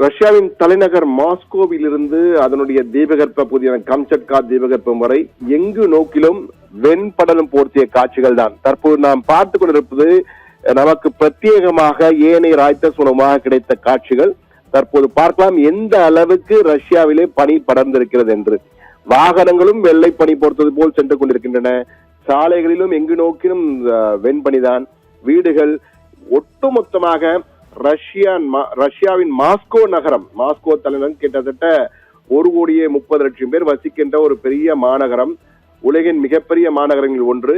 ரஷ்யாவின் தலைநகர் மாஸ்கோவிலிருந்து அதனுடைய தீபகற்ப பகுதியான கம்சட்கா தீபகற்பம் வரை எங்கு நோக்கிலும் வெண்படலம் போர்த்திய காட்சிகள் தான் தற்போது நாம் பார்த்துக் கொண்டிருப்பது. நமக்கு பிரத்யேகமாக ஏனைய ராய்ட்டர்ஸ் மூலமாக கிடைத்த காட்சிகள். தற்போது பார்க்கலாம் எந்த அளவுக்கு ரஷ்யாவிலே பனி படர்ந்திருக்கிறது என்று. வாகனங்களும் வெள்ளை பனி போர்த்தது போல் சென்று கொண்டிருக்கின்றன. சாலைகளிலும் எங்கு நோக்கிலும் வெண்பனிதான். வீடுகள் ஒட்டுமொத்தமாக ரஷ்யாவின் மாஸ்கோ நகரம், மாஸ்கோ தலைநகரம் கிட்டத்தட்ட 1,30,00,000 பேர் வசிக்கின்ற ஒரு பெரிய மாநகரம், உலகின் மிகப்பெரிய மாநகரங்களில் ஒன்று.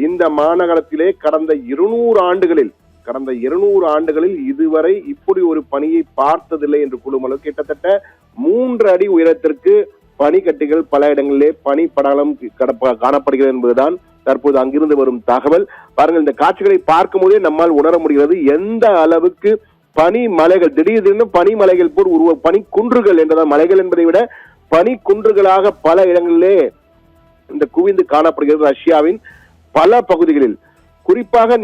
இந்த மாநகரத்திலே கடந்த 200 ஆண்டுகளில் இதுவரை இப்படி ஒரு பனியை பார்த்ததில்லை என்று கூறும் கிட்டத்தட்ட 3 அடி உயரத்திற்கு பனிக்கட்டிகள் பல இடங்களிலே பனி படலம் காணப்படுகிறது என்பதுதான் தற்போது அங்கிருந்து வரும் தகவல். பாருங்கள், இந்த காட்சிகளை பார்க்கும் போதே நம்மால் உணர முடிகிறது எந்த அளவுக்கு பனி மலைகள், திடீர்னு பனிமலைகள் போல் பனி குன்றுகள் என்றதான், மலைகள் என்பதை விட பனி குன்றுகளாக பல இடங்களிலே இந்த குவிந்து காணப்படுகிறது ரஷ்யாவின் பல பகுதிகளில். குறிப்பாக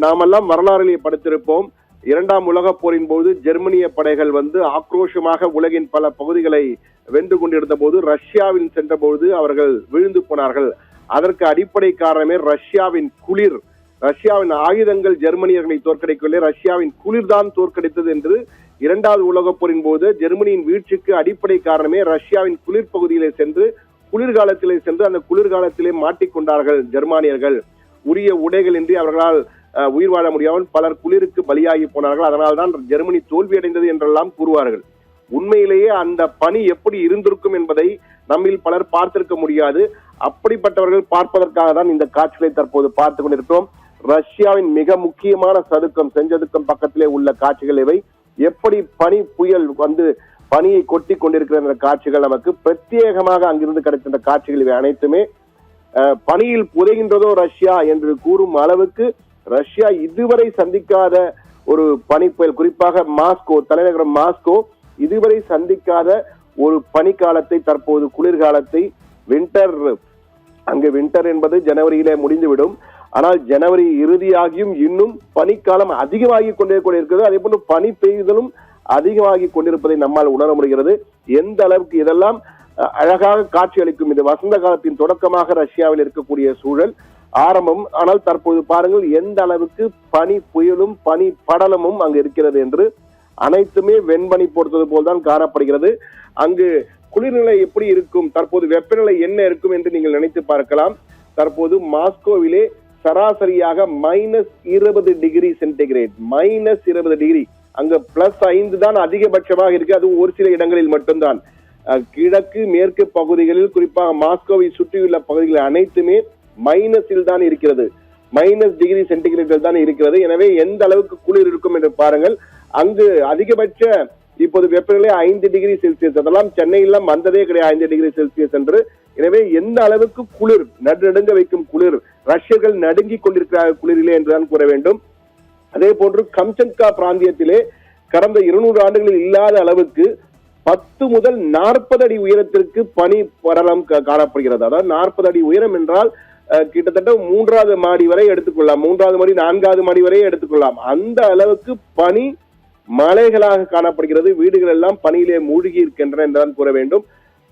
நாமெல்லாம் வரலாறிலே படித்திருப்போம், 2ஆம் உலகப் போரின் போது ஜெர்மனிய படைகள் ஆக்ரோஷமாக உலகின் பல பகுதிகளை வென்று கொண்டிருந்த போது ரஷ்யாவின் சென்ற போது அவர்கள் விழுந்து போனார்கள். அதற்கு அடிப்படை காரணமே ரஷ்யாவின் குளிர். ரஷ்யாவின் ஆயுதங்கள் ஜெர்மனியர்களை தோற்கடிக்கவில்லை, ரஷ்யாவின் குளிர்தான் தோற்கடித்தது என்று 2வது உலகப் போரின் போது ஜெர்மனியின் வீழ்ச்சிக்கு அடிப்படை காரணமே ரஷ்யாவின் குளிர் பகுதியிலே சென்று குளிர்காலத்திலே சென்று அந்த குளிர்காலத்திலே மாட்டிக்கொண்டார்கள் ஜெர்மானியர்கள். உரிய உடைகள் இன்றி அவர்களால் உயிர் வாழ முடியாமல் பலர் குளிருக்கு பலியாகி போனார்கள். அதனால்தான் ஜெர்மனி தோல்வியடைந்தது என்றெல்லாம் கூறுவார்கள். உண்மையிலேயே அந்த பனி எப்படி இருந்திருக்கும் என்பதை நம்மில் பலர் பார்த்திருக்க முடியாது. அப்படிப்பட்டவர்கள் பார்ப்பதற்காக தான் இந்த காட்சிகளை தற்போது பார்த்துக் கொண்டிருக்கிறோம். ரஷ்யாவின் மிக முக்கியமான சதுக்கம், செஞ்சதுக்கம் பக்கத்திலே உள்ள காட்சிகள் இவை. எப்படி பனி புயல் பனியை கொட்டி கொண்டிருக்கிற காட்சிகள் நமக்கு பிரத்யேகமாக அங்கிருந்து கிடைக்கின்ற காட்சிகள் இவை அனைத்துமே. பனியில் புதைகின்றதோ ரஷ்யா என்று கூறும் அளவுக்கு ரஷ்யா இதுவரை சந்திக்காத ஒரு பனி புயல், குறிப்பாக மாஸ்கோ, தலைநகரம் மாஸ்கோ இதுவரை சந்திக்காத ஒரு பனிக்காலத்தை, தற்போது குளிர்காலத்தை, வின்டர் என்பது ஜனவரியிலே முடிந்துவிடும். ஆனால் ஜனவரி இறுதியாகியும் இன்னும் பனிக்காலம் அதிகமாகி கொண்டே இருக்கிறது. அதே போன்று பனி பெய்தலும் அதிகமாகி கொண்டிருப்பதை நம்மால் உணர முடிகிறது. எந்த அளவுக்கு இதெல்லாம் அழகாக காட்சி அளிக்கும். இது வசந்த காலத்தின் தொடக்கமாக ரஷ்யாவில் இருக்கக்கூடிய சூழல் ஆரம்பம். ஆனால் தற்போது பாருங்கள் எந்த அளவுக்கு பனி புயலும் பனி படலமும் அங்கு இருக்கிறது என்று. அனைத்துமே வெண்பனி போர்த்தது போல்தான் காணப்படுகிறது. அங்கு குளிர்நிலை எப்படி இருக்கும், தற்போது வெப்பநிலை என்ன இருக்கும் என்று நீங்கள் நினைத்து பார்க்கலாம். தற்போது மாஸ்கோவிலே சராசரியாக -20 டிகிரி சென்டிகிரேட், -20 டிகிரி. அங்க +5 தான் அதிகபட்சமாக இருக்கு. அது ஒரு சில இடங்களில் மட்டும்தான். கிழக்கு மேற்கு பகுதிகளில், குறிப்பாக மாஸ்கோவை சுற்றியுள்ள பகுதிகள் அனைத்துமே மைனஸில் தான் இருக்கிறது, -டிகிரி சென்டிகிரேட் தான் இருக்கிறது. எனவே எந்த அளவுக்கு குளிர் இருக்கும் என்று பாருங்கள். அங்கு அதிகபட்ச இப்போது வெப்பநிலை 5 டிகிரி செல்சியஸ். அதெல்லாம் சென்னையெல்லாம் வந்ததே கிடையாது 5 டிகிரி செல்சியஸ் என்று. எனவே எந்த அளவுக்கு குளிர், நடுநடுங்க வைக்கும் குளிர், ரஷ்யர்கள் நடுங்கிக் கொண்டிருக்கிறார்கள் குளிரிலே என்றுதான் கூற வேண்டும். அதே போன்று கம்சட்கா பிராந்தியத்திலே கடந்த 200 ஆண்டுகளில் இல்லாத அளவுக்கு 10 முதல் 40 அடி உயரத்திற்கு பனி படலம் காணப்படுகிறது. அதாவது 40 அடி உயரம் என்றால் கிட்டத்தட்ட 3வது மாடி வரை எடுத்துக்கொள்ளலாம், 3வது மாடி 4வது மாடி வரை எடுத்துக்கொள்ளலாம். அந்த அளவுக்கு பனி மலைகளாக காணப்படுகிறது. வீடுகள் எல்லாம் பனியிலே மூழ்கி இருக்கின்றன என்றுதான் கூற வேண்டும்.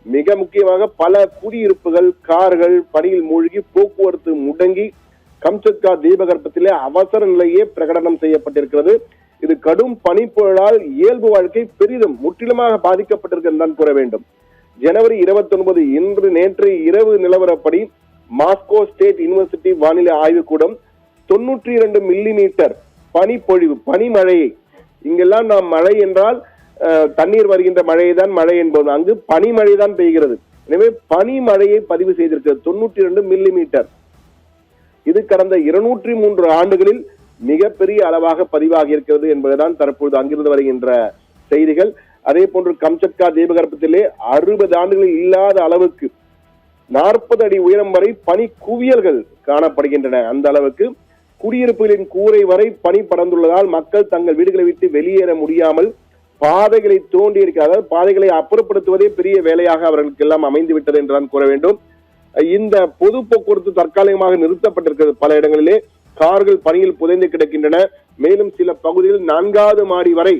மிக முக்கியமாக பல குடியிருப்புகள், கார்கள் பனியில் மூழ்கி போக்குவரத்து முடங்கி கம்சட்கா தீபகற்பத்திலே அவசர நிலையே பிரகடனம் செய்யப்பட்டிருக்கிறது. இது கடும் பனிப்புயலால் இயல்பு வாழ்க்கை பெரிதும் முற்றிலுமாக பாதிக்கப்பட்டிருக்கிறது கூற வேண்டும். ஜனவரி 29 நேற்று இரவு நிலவரப்படி மாஸ்கோ ஸ்டேட் யூனிவர்சிட்டி வானிலை ஆய்வுக்கூடம் 92 மில்லிமீட்டர் பனிப்பொழிவு, பனிமழையை, இங்கெல்லாம் நாம் மழை என்றால் தண்ணீர் வருகின்ற மழையை தான் மழை என்பது, அங்கு பனிமழை தான் பெய்கிறது. எனவே பனிமழையை பதிவு செய்திருக்கிறது 92 மில்லிமீட்டர். இது கடந்த 203 ஆண்டுகளில் மிகப்பெரிய அளவாக பதிவாகி இருக்கிறது என்பதுதான் தற்போது அங்கிருந்து வருகின்ற செய்திகள். அதே போன்று கம்சட்கா தீபகற்பத்திலே 60 ஆண்டுகளில் இல்லாத அளவுக்கு 40 அடி உயரம் வரை பனி குவியல்கள் காணப்படுகின்றன. அந்த அளவுக்கு குடியிருப்புகளின் கூரை வரை பனி படர்ந்துள்ளதால் மக்கள் தங்கள் வீடுகளை விட்டு வெளியேற முடியாமல் பாதைகளை தோண்டி இருக்கிறார்கள். பாதைகளை அப்புறப்படுத்துவதே பெரிய வேலையாக அவர்களுக்கு எல்லாம் அமைந்து விட்டது என்றுதான் கூற வேண்டும். இந்த பொது போக்குவரத்து தற்காலிகமாக நிறுத்தப்பட்டிருக்கிறது. பல இடங்களிலே கார்கள் பனியில் புதைந்து கிடக்கின்றன. மேலும் சில பகுதிகளில் 4வது மாடி வரை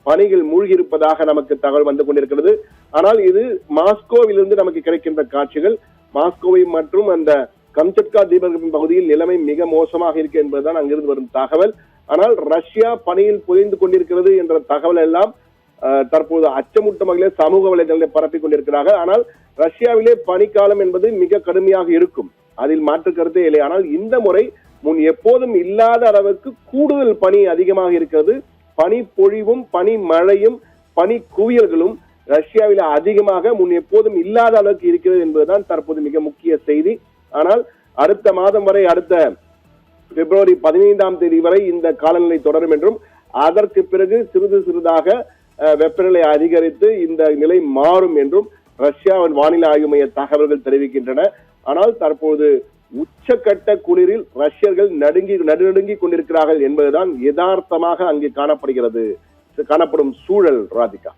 பணிகள் மூழ்கி இருப்பதாக நமக்கு தகவல் வந்து கொண்டிருக்கிறது. ஆனால் இது மாஸ்கோவிலிருந்து நமக்கு கிடைக்கின்ற காட்சிகள். மாஸ்கோவை மற்றும் அந்த கம்சட்கா தீபகற்பம் பகுதியில் நிலைமை மிக மோசமாக இருக்கு என்பதுதான் அங்கிருந்து வரும் தகவல். ஆனால் ரஷ்யா பணியில் புதைந்து கொண்டிருக்கிறது என்ற தகவல் எல்லாம் தற்போது அச்சமூட்டும் வகையில் சமூக வலைதளங்களை பரப்பிக் கொண்டிருக்கிறார்கள். ஆனால் ரஷ்யாவிலே பனிக்காலம் என்பது மிக கடுமையாக இருக்கும், அதில் மாற்று கருத்தே இல்லை. ஆனால் இந்த முறை முன் எப்போதும் இல்லாத அளவுக்கு கூடுதல் பனி அதிகமாக இருக்கிறது. பனி பொழிவும் பனி மழையும் பனி குவியல்களும் ரஷ்யாவில் அதிகமாக முன் எப்போதும் இல்லாத அளவுக்கு இருக்கிறது என்பதுதான் தற்போது மிக முக்கிய செய்தி. ஆனால் அடுத்த மாதம் வரை, அடுத்த பிப்ரவரி 15ஆம் தேதி வரை இந்த காலநிலை தொடரும் என்றும் அதற்கு பிறகு சிறிது சிறிதாக வெப்பநிலை அதிகரித்து இந்த நிலை மாறும் என்றும் ரஷ்யாவின் வானிலை ஆய்வு மைய தகவல்கள் தெரிவிக்கின்றன. ஆனால் தற்போது உச்சக்கட்ட குளிரில் ரஷ்யர்கள் நடுநடுங்கி கொண்டிருக்கிறார்கள் என்பதுதான் யதார்த்தமாக அங்கே காணப்படும் சூழல். ராதிகா.